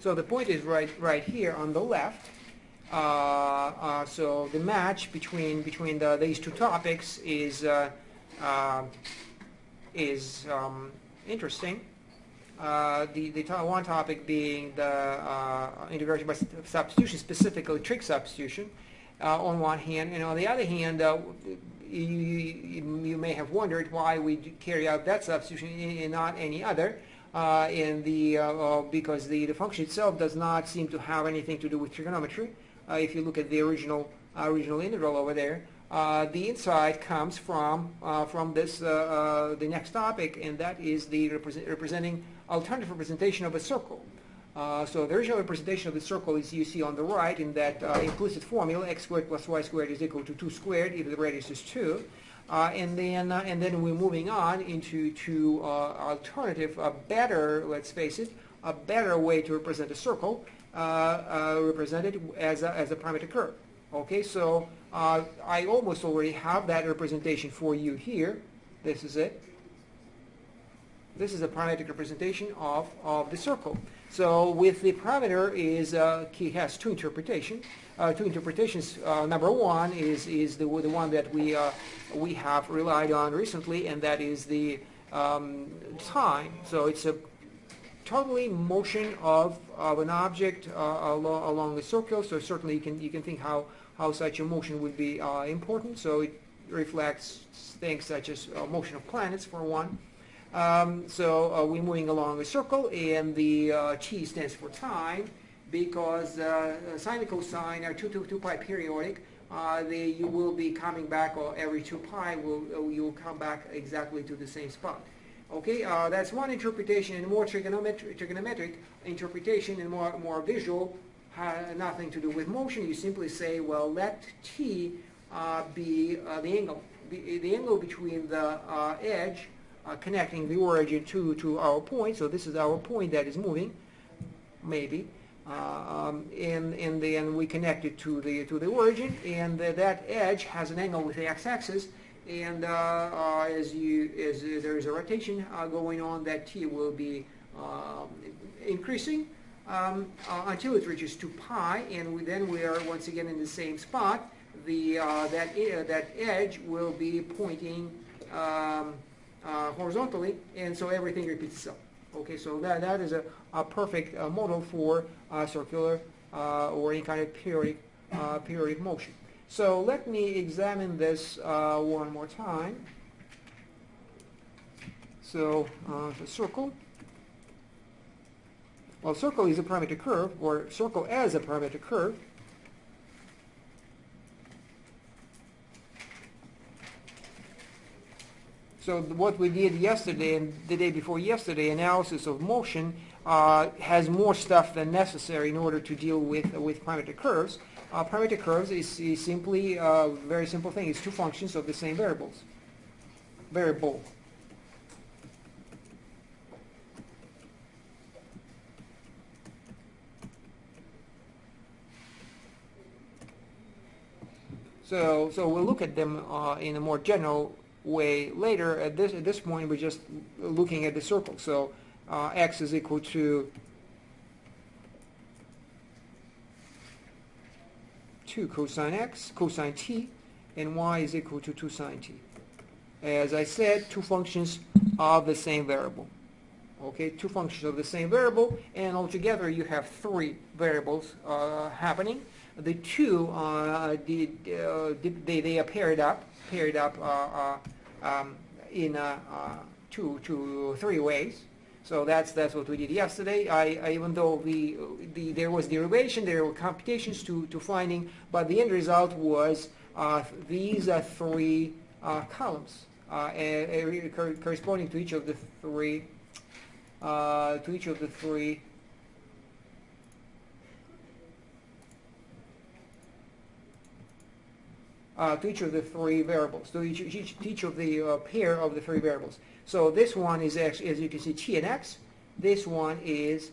So the point is right here on the left. So the match between these two topics is interesting. The one topic being the integration by substitution, specifically trig substitution, on one hand, and on the other hand, you may have wondered why we carry out that substitution and not any other. Because the function itself does not seem to have anything to do with trigonometry. If you look at the original integral over there, the insight comes from this the next topic, and that is the representing alternative representation of a circle. So the original representation of the circle is you see on the right in that implicit formula: x squared plus y squared is equal to 2 squared if the radius is 2. And then we're moving on into alternative, a better, let's face it, a better way to represent a circle, represented as a parametric curve. Okay, so I almost already have that representation for you here. This is it. This is a parametric representation of the circle. So with the parameter he has two interpretations. Number one is the one that we have relied on recently, and that is the time. So it's a totally motion of an object along the circle. So certainly you can think how such a motion would be important. So it reflects things such as motion of planets, for one. So we're moving along a circle, and the t stands for time, because sine and cosine are 2 pi periodic. You will be coming back, or every 2 pi you'll come back exactly to the same spot. Okay, that's one interpretation, and more trigonometric interpretation, and more visual, nothing to do with motion. You simply say, well, let t be the angle between the edge connecting the origin to our point. So this is our point that is moving, maybe, and then we connect it to the origin, and that edge has an angle with the x-axis, and as there is a rotation going on, that t will be increasing until it reaches 2 pi, and then we are once again in the same spot. That edge will be pointing horizontally, and so everything repeats itself. Okay, so that is a perfect model for circular or any kind of periodic motion. So let me examine this one more time. So the circle. Well, circle is a parametric curve, or circle as a parametric curve. So what we did yesterday and the day before yesterday, analysis of motion, has more stuff than necessary in order to deal with parametric curves. Parametric curves is simply a very simple thing. It's two functions of the same variable. So we'll look at them in a more general way later. At this point, we're just looking at the circle. So x is equal to 2 cosine x, cosine t, and y is equal to 2 sine t. As I said, two functions of the same variable. Okay, two functions of the same variable, and altogether you have three variables happening. The two they are paired up in three ways. So that's what we did yesterday. Even though there was derivation, there were computations to finding, but the end result was these are three columns corresponding to each of the three variables, to each of the pair of the three variables. So this one is, as you can see, t and x. This one is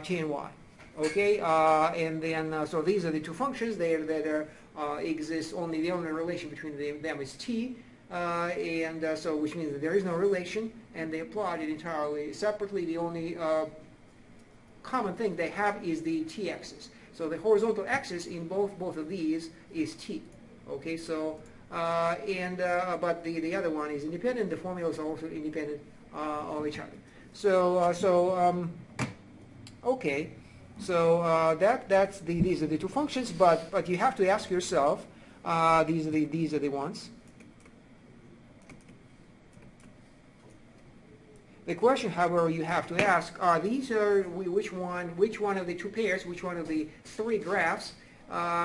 t and y. Okay, and then so these are the two functions there that exist. The only relation between them is t, and so which means that there is no relation, and they plot it entirely separately. The only common thing they have is the t-axis. So the horizontal axis in both of these is t. Okay, so but the other one is independent. The formulas are also independent of each other. Okay, so these are the two functions, but you have to ask yourself, these are the ones. The question, however, you have to ask are which one of the two pairs, which one of the three graphs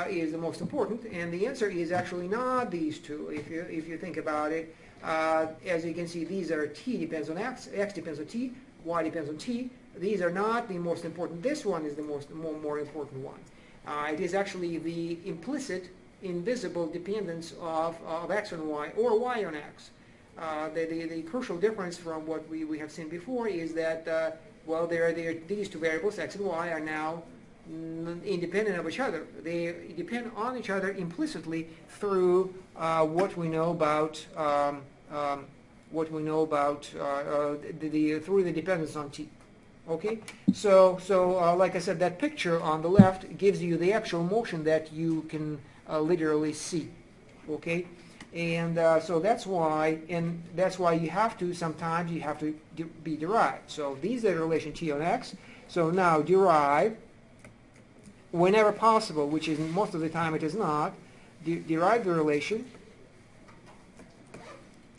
is the most important? And the answer is actually not these two. If you think about it, as you can see, these are t depends on x depends on t, y depends on t. These are not the most important. This one is the more important one. It is actually the implicit, invisible dependence of x on y or y on x. The crucial difference from what we have seen before is that, well, these two variables, x and y, are now independent of each other. They depend on each other implicitly through what we know about through the dependence on t. Okay, so like I said, that picture on the left gives you the actual motion that you can literally see. Okay. And so that's why you have to sometimes be derived. So these are the relation t on x. So now derive whenever possible, which is most of the time it is not. Derive the relation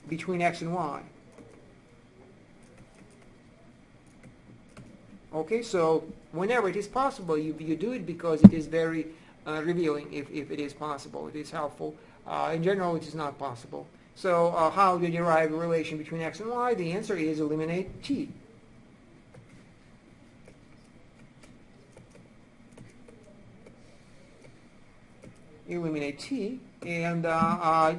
between x and y. Okay, so whenever it is possible, you do it because it is very revealing. If it is possible, it is helpful. In general, it is not possible. So how do you derive a relation between x and y? The answer is eliminate t. Eliminate t, and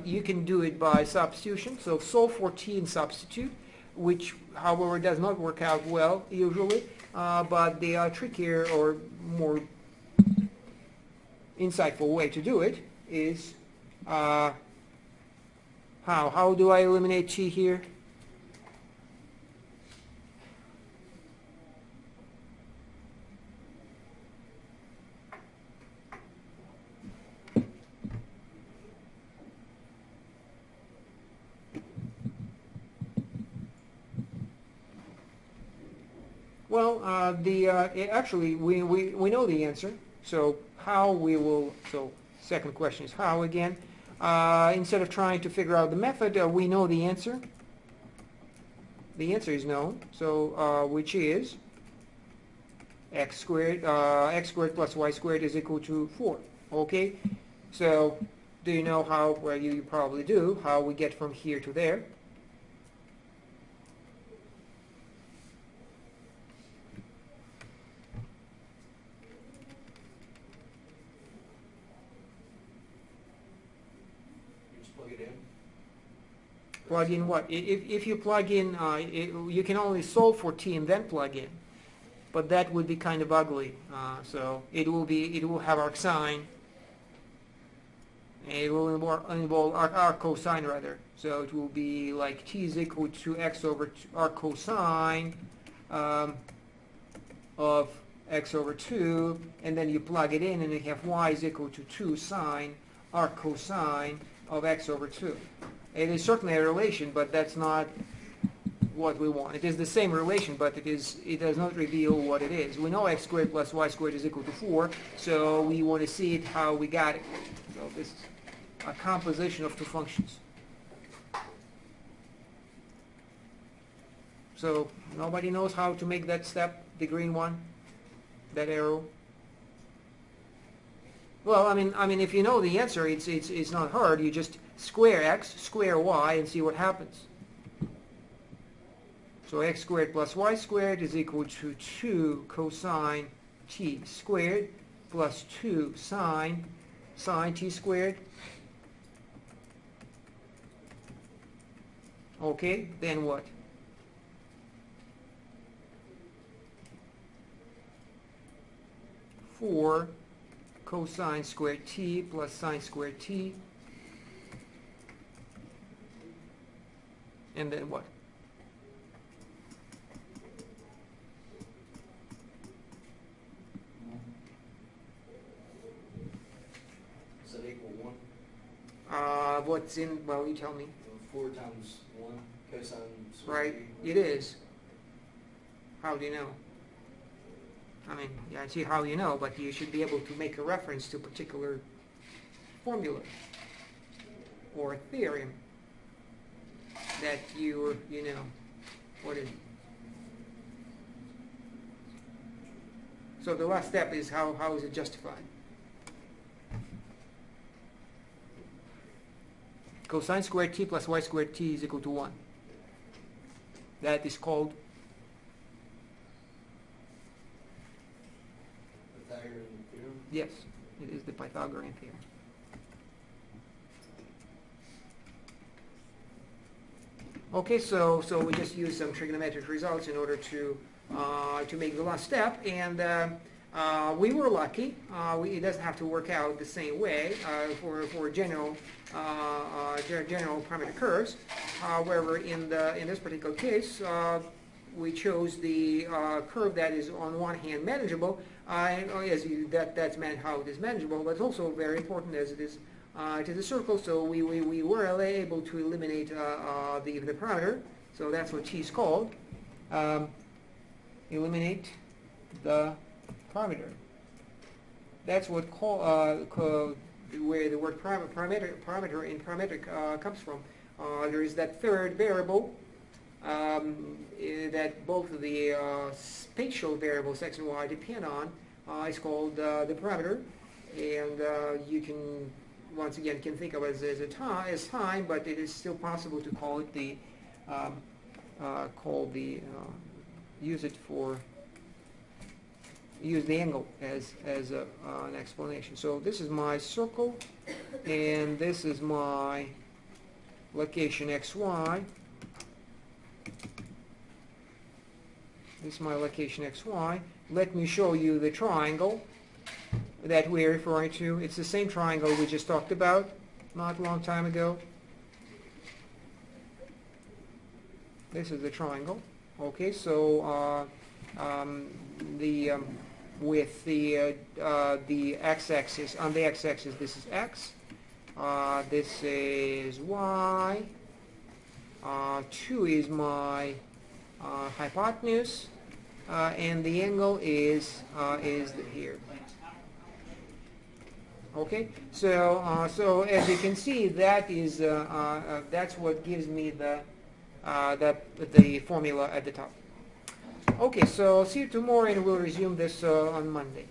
you can do it by substitution. So solve for t and substitute, which, however, does not work out well usually, but the trickier or more insightful way to do it is how do I eliminate t here? Well, actually we know the answer. So how we will? So second question is how again. Instead of trying to figure out the method, we know the answer. The answer is known, so which is x squared plus y squared is equal to 4. Okay, so do you know how? Well, you probably do. How we get from here to there? Plug in what? If you plug in, you can only solve for t and then plug in, but that would be kind of ugly. So it will have arc sine. It will involve arc cosine rather. So it will be like t is equal to x over arc cosine of x over 2, and then you plug it in, and you have y is equal to 2 sine arc cosine of x over 2. It is certainly a relation, but that's not what we want. It is the same relation, but it does not reveal what it is. We know x squared plus y squared is equal to 4, so we want to see it how we got it. So this is a composition of two functions. So nobody knows how to make that step, the green one, that arrow. Well, I mean, if you know the answer, it's not hard. You just square x, square y, and see what happens. So x squared plus y squared is equal to 2 cosine t squared plus 2 sine t squared. Okay, then what? Four cosine squared t plus sine squared t. And then what? what's in, well, you tell me. 4 times 1 cosine square Right, t. it is. How do you know? I mean, yeah, I see how you know, but you should be able to make a reference to a particular formula or theorem that you know. What is it? So the last step is how is it justified? Cosine squared t plus y squared t is equal to 1. That is called Pythagorean theorem. yes, it is the Pythagorean theorem. Okay, so we just use some trigonometric results in order to make the last step, and we were lucky. It doesn't have to work out the same way for general parametric curves. However, in this particular case, we chose the curve that is on one hand manageable. That's how it is manageable, but it's also very important as it is to the circle. So we were able to eliminate the parameter. So that's what t is called. Eliminate the parameter. That's what where the word parameter in parametric comes from. There is that third variable that both of the spatial variables x and y depend on. It's called the parameter, and you can once again can think of it as time, but it is still possible to call it the use the angle as an explanation. So this is my circle, and this is my location xy. This is my location xy. Let me show you the triangle that we're referring to. It's the same triangle we just talked about not a long time ago. This is the triangle. Okay, so with the x-axis, on the x-axis this is x, this is y, 2 is my hypotenuse, and the angle is here. Okay, so as you can see, that is that's what gives me the formula at the top. Okay, so see you tomorrow, and we'll resume this on Monday.